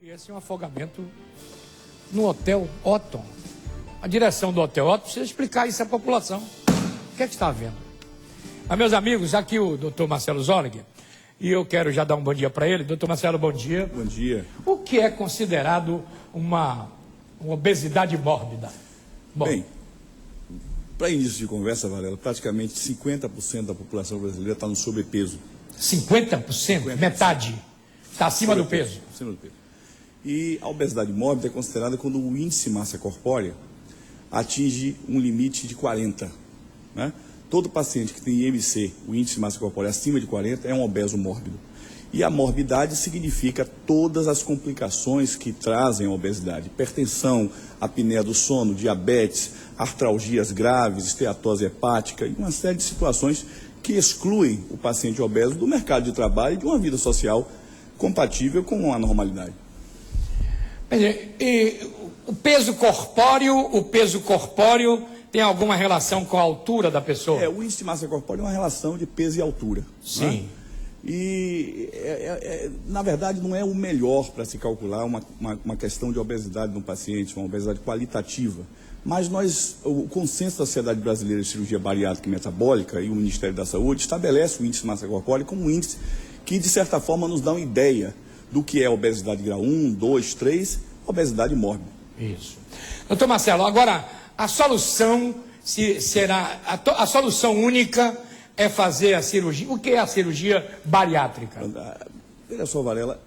Esse é um afogamento no Hotel Otton. A direção do Hotel Otton precisa explicar isso à população. O que é que está havendo? Mas, meus amigos, aqui o doutor Marcelo Zollinger, e eu quero já dar um bom dia para ele. Doutor Marcelo, bom dia. Bom dia. O que é considerado uma obesidade mórbida? Bom, bem, para início de conversa, Varela, praticamente 50% da população brasileira está no sobrepeso. 50%? Metade está acima do peso. Acima do peso. E a obesidade mórbida é considerada quando o índice de massa corpórea atinge um limite de 40. Né? Todo paciente que tem IMC, o índice de massa corpórea acima de 40, é um obeso mórbido. E a morbidade significa todas as complicações que trazem a obesidade. Hipertensão, apneia do sono, diabetes, artralgias graves, esteatose hepática e uma série de situações que excluem o paciente obeso do mercado de trabalho e de uma vida social compatível com a normalidade. E o peso corpóreo tem alguma relação com a altura da pessoa? O índice de massa corpórea é uma relação de peso e altura. Sim. Né? E, na verdade, não é o melhor para se calcular uma questão de obesidade no paciente, uma obesidade qualitativa. Mas o consenso da Sociedade Brasileira de Cirurgia Bariátrica e Metabólica e o Ministério da Saúde estabelece o índice de massa corpórea como um índice que, de certa forma, nos dá uma ideia do que é obesidade grau 1, 2, 3, obesidade mórbida. Isso. Doutor Marcelo, agora, a solução será, a solução única é fazer a cirurgia. O que é a cirurgia bariátrica? Olha só, Varela,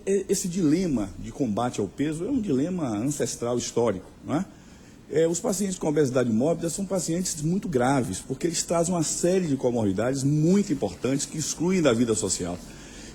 esse dilema de combate ao peso é um dilema ancestral histórico, não é? Os pacientes com obesidade mórbida são pacientes muito graves, porque eles trazem uma série de comorbidades muito importantes que excluem da vida social.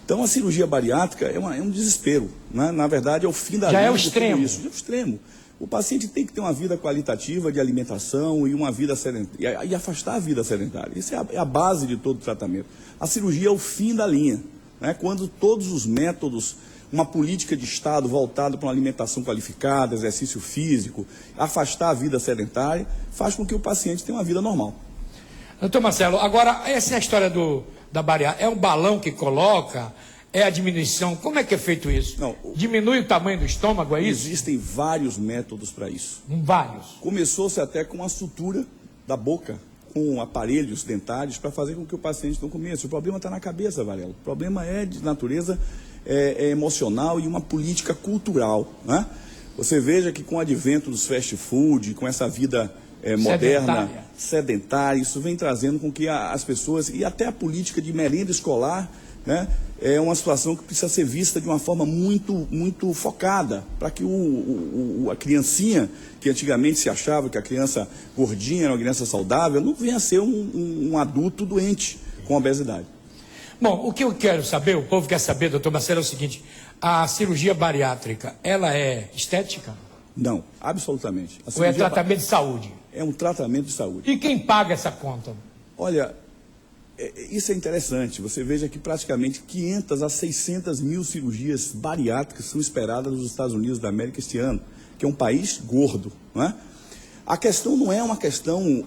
Então, a cirurgia bariátrica é um desespero, né? Na verdade, é o fim da vida. Já é o extremo. Isso. É o extremo. O paciente tem que ter uma vida qualitativa de alimentação e uma vida sedentária, e afastar a vida sedentária. Isso é a base de todo o tratamento. A cirurgia é o fim da linha, né? Quando todos os métodos, uma política de Estado voltada para uma alimentação qualificada, exercício físico, afastar a vida sedentária, faz com que o paciente tenha uma vida normal. Doutor Marcelo, agora, essa é a história da bariátrica. É um balão que coloca? É a diminuição? Como é que é feito isso? Não, diminui o tamanho do estômago, é isso? Existem vários métodos para isso. Vários. Começou-se até com a sutura da boca, com aparelhos dentários, para fazer com que o paciente não comesse. O problema está na cabeça, Varela. O problema é de natureza emocional e uma política cultural, né? Você veja que com o advento dos fast food, com essa vida moderna, sedentária, isso vem trazendo com que as pessoas, e até a política de merenda escolar, né, é uma situação que precisa ser vista de uma forma muito focada, para que a criancinha, que antigamente se achava que a criança gordinha era uma criança saudável, não venha a ser um adulto doente com obesidade. Bom, o que eu quero saber, o povo quer saber, doutor Marcelo, é o seguinte: a cirurgia bariátrica, ela é estética? Não, absolutamente. Ou é tratamento de saúde? É um tratamento de saúde. E quem paga essa conta? Olha, isso é interessante. Você veja que praticamente 500 a 600 mil cirurgias bariátricas são esperadas nos Estados Unidos da América este ano, que é um país gordo, não é? A questão não é uma questão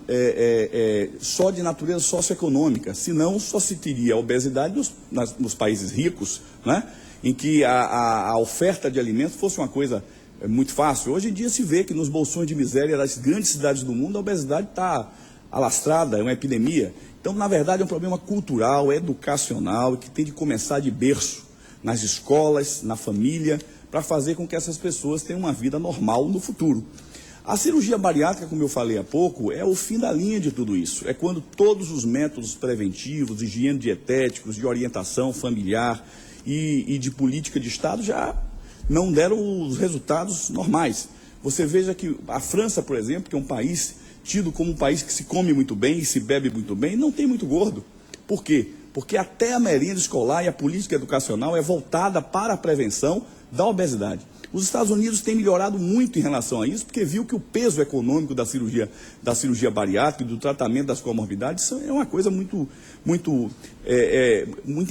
só de natureza socioeconômica, senão só se teria a obesidade nos países ricos, né? Em que a oferta de alimentos fosse uma coisa muito fácil. Hoje em dia se vê que nos bolsões de miséria das grandes cidades do mundo a obesidade está alastrada, é uma epidemia. Então, na verdade, é um problema cultural, educacional, que tem de começar de berço, nas escolas, na família, para fazer com que essas pessoas tenham uma vida normal no futuro. A cirurgia bariátrica, como eu falei há pouco, é o fim da linha de tudo isso. É quando todos os métodos preventivos, higiene dietéticos, de orientação familiar e de política de Estado já não deram os resultados normais. Você veja que a França, por exemplo, que é um país tido como um país que se come muito bem e se bebe muito bem, não tem muito gordo. Por quê? Porque até a merenda escolar e a política educacional é voltada para a prevenção da obesidade. Os Estados Unidos têm melhorado muito em relação a isso, porque viu que o peso econômico da cirurgia bariátrica e do tratamento das comorbidades é uma coisa muito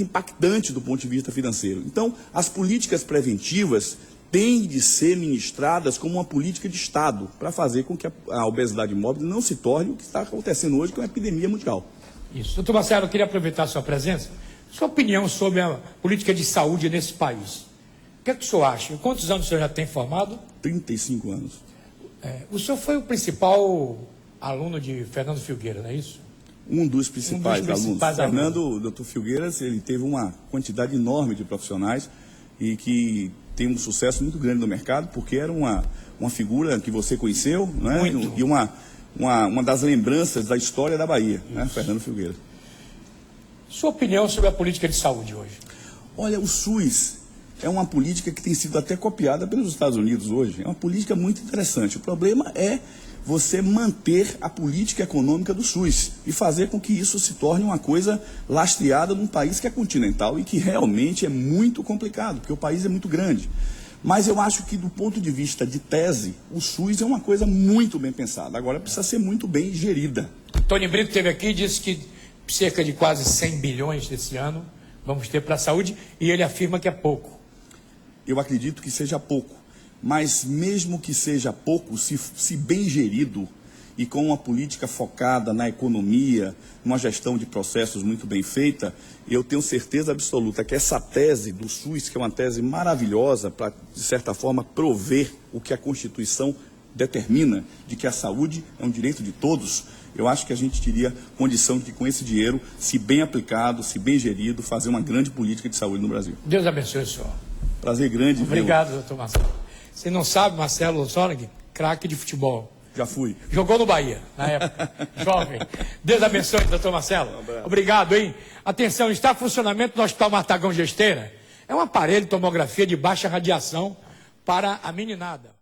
impactante do ponto de vista financeiro. Então, as políticas preventivas têm de ser ministradas como uma política de Estado, para fazer com que a obesidade mórbida não se torne o que está acontecendo hoje, que é uma epidemia mundial. Isso. Doutor Marcelo, eu queria aproveitar a sua presença, sua opinião sobre a política de saúde nesse país. O que é que o senhor acha? Quantos anos o senhor já tem formado? 35 anos. O senhor foi o principal aluno de Fernando Filgueira, não é isso? Um dos principais alunos. Fernando, Dr. Filgueiras, ele teve uma quantidade enorme de profissionais e que tem um sucesso muito grande no mercado, porque era uma figura que você conheceu, né? E uma das lembranças da história da Bahia, né? Fernando Filgueiras. Sua opinião sobre a política de saúde hoje? Olha, o SUS é uma política que tem sido até copiada pelos Estados Unidos hoje. É uma política muito interessante. O problema é você manter a política econômica do SUS e fazer com que isso se torne uma coisa lastreada num país que é continental e que realmente é muito complicado, porque o país é muito grande. Mas eu acho que, do ponto de vista de tese, o SUS é uma coisa muito bem pensada. Agora, precisa ser muito bem gerida. Tony Brito esteve aqui e disse que cerca de quase 100 bilhões desse ano vamos ter para a saúde, e ele afirma que é pouco. Eu acredito que seja pouco, mas mesmo que seja pouco, se bem gerido e com uma política focada na economia, uma gestão de processos muito bem feita, eu tenho certeza absoluta que essa tese do SUS, que é uma tese maravilhosa para, de certa forma, prover o que a Constituição determina, de que a saúde é um direito de todos, eu acho que a gente teria condição de, com esse dinheiro, se bem aplicado, se bem gerido, fazer uma grande política de saúde no Brasil. Deus abençoe o senhor. Prazer grande. Obrigado, doutor Marcelo. Você não sabe, Marcelo Zolling, craque de futebol. Já fui. Jogou no Bahia, na época. Jovem. Deus abençoe, doutor Marcelo. Obrigado, hein? Atenção, está em funcionamento no Hospital Martagão Gesteira. É um aparelho de tomografia de baixa radiação para a meninada.